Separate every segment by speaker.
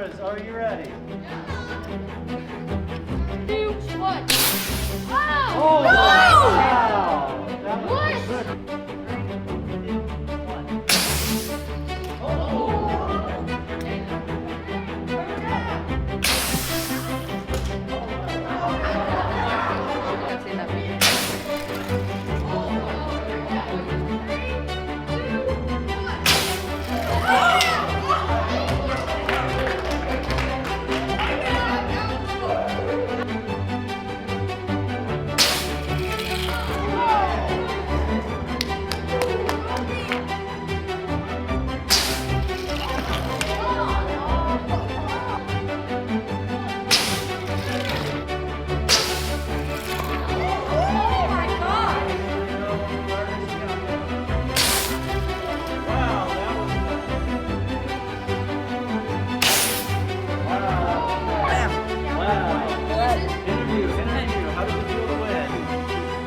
Speaker 1: cameras, are you ready?
Speaker 2: 2, 1. Wow!
Speaker 1: Oh,
Speaker 2: No!
Speaker 1: wow! That was
Speaker 2: What?
Speaker 1: good.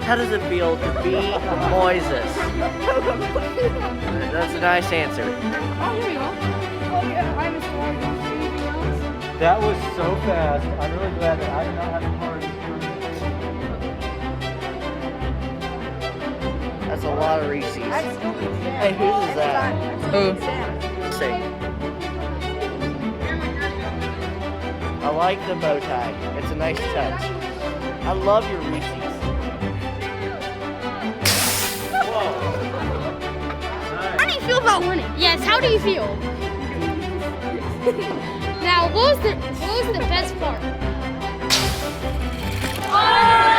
Speaker 3: How does it feel to be Moises? That's a nice answer.
Speaker 2: Oh, here we go. Oh, yeah. I'm a star. Anything else?
Speaker 1: That was so fast. I'm really glad that I did not have a car.
Speaker 3: That's a lot of Reese's. Hey, whose is that? Who? See. I like the bow tie. It's a nice touch. I love your Reese's.
Speaker 2: How do you feel about winning? Yes, how do you feel? Now, what was the best part? Oh!